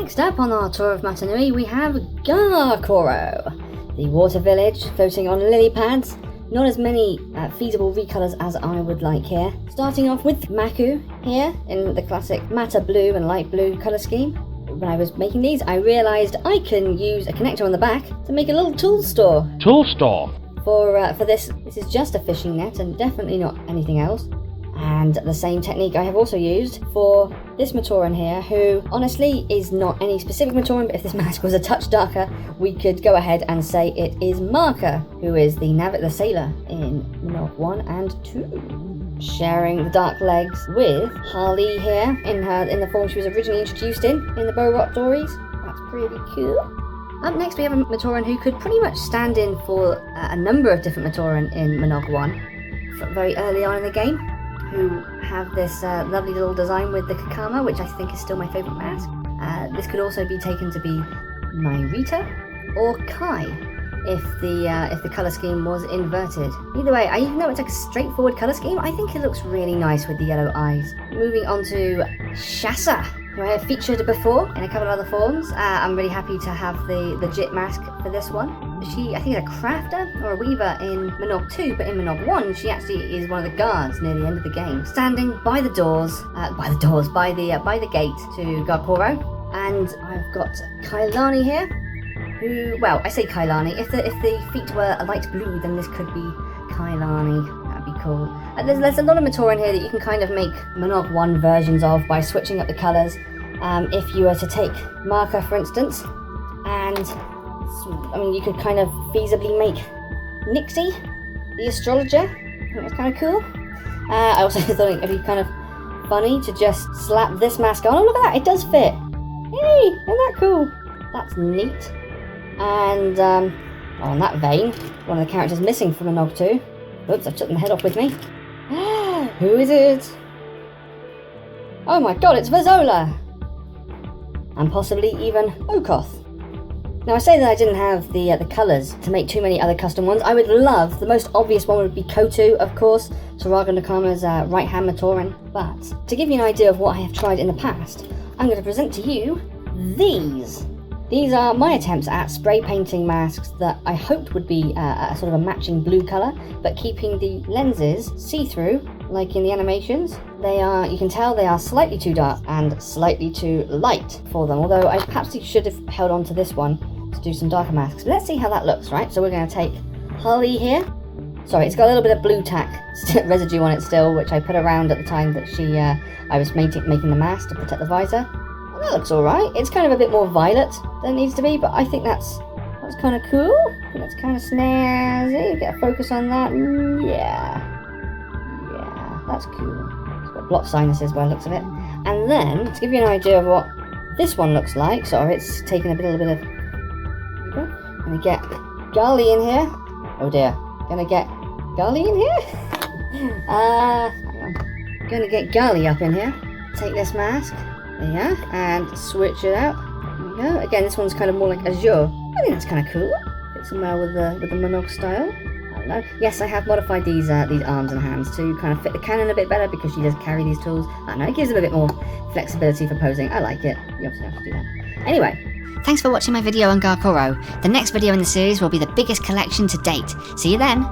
Next up on our tour of Matanui, we have Garkoro, the water village floating on lily pads. Not as many feasible recolors as I would like here. Starting off with Maku here in the classic matte blue and light blue colour scheme. When I was making these, I realised I can use a connector on the back to make a little tool store. Tool store? For this is just a fishing net and definitely not anything else. And the same technique I have also used for this Matoran here, who honestly is not any specific Matoran, but if this mask was a touch darker, we could go ahead and say it is Marka, who is the sailor in Mnog 1 and 2. Sharing the dark legs with Harley here in the form she was originally introduced in the Bo-Rot stories. That's pretty cool. Up next we have a Matoran who could pretty much stand in for a number of different Matoran in Mnog 1, very early on in the game, who have this lovely little design with the Kakama, which I think is still my favourite mask. This could also be taken to be Nairita or Kai, if the colour scheme was inverted. Either way, even though it's like a straightforward colour scheme, I think it looks really nice with the yellow eyes. Moving on to Shasa, who I have featured before in a couple of other forms. I'm really happy to have the Jit mask for this one. She, I think, is a crafter or a weaver in Mnog 2, but in Mnog 1, she actually is one of the guards near the end of the game, standing by the doors, by the gate to Garkoro. And I've got Kailani here, who, well, I say Kailani. If the feet were a light blue, then this could be Kailani. That'd be cool. There's a lot of Matoran here that you can kind of make Mnog 1 versions of by switching up the colours. If you were to take Marka, for instance, and I mean, you could kind of feasibly make Nixie, the astrologer. I think that's kind of cool. I also thought it'd be kind of funny to just slap this mask on. Oh, look at that, it does fit. Hey, isn't that cool? That's neat. And on that vein, one of the characters missing from Mnog 2. Oops, I took the head off with me. Who is it? Oh my god, it's Vazola! And possibly even Okoth. Now, I say that I didn't have the colours to make too many other custom ones. I would love, the most obvious one would be Kotu, of course, Turaga Nakama's right-hand Matoran. But to give you an idea of what I have tried in the past, I'm going to present to you these. These are my attempts at spray painting masks that I hoped would be a sort of a matching blue colour, but keeping the lenses see-through, like in the animations. You can tell they are slightly too dark and slightly too light for them, although I perhaps should have held on to this one to do some darker masks. But let's see how that looks, right? So we're going to take Harley here. Sorry, it's got a little bit of blue tack residue on it still, which I put around at the time that I was making the mask to protect the visor. That looks alright. It's kind of a bit more violet than it needs to be, but I think that's kind of cool. I think that's kind of snazzy. Get a focus on that. Yeah, that's cool. It's got block sinuses by the looks of it. And then, to give you an idea of what this one looks like, sorry, it's taken a little bit of... Gonna get Gali in here. Oh dear. Gonna get Gali in here? Hang on. Gonna get Gali up in here. Take this mask. There you are, and switch it out. There we go. Again, this one's kind of more like azure. I think that's kind of cool. Fits in well with the Mnog style. I don't know. Yes, I have modified these arms and hands to kind of fit the cannon a bit better because she does carry these tools. I don't know, it gives them a bit more flexibility for posing. I like it. You obviously have to do that. Anyway. Thanks for watching my video on Garkoro. The next video in the series will be the biggest collection to date. See you then!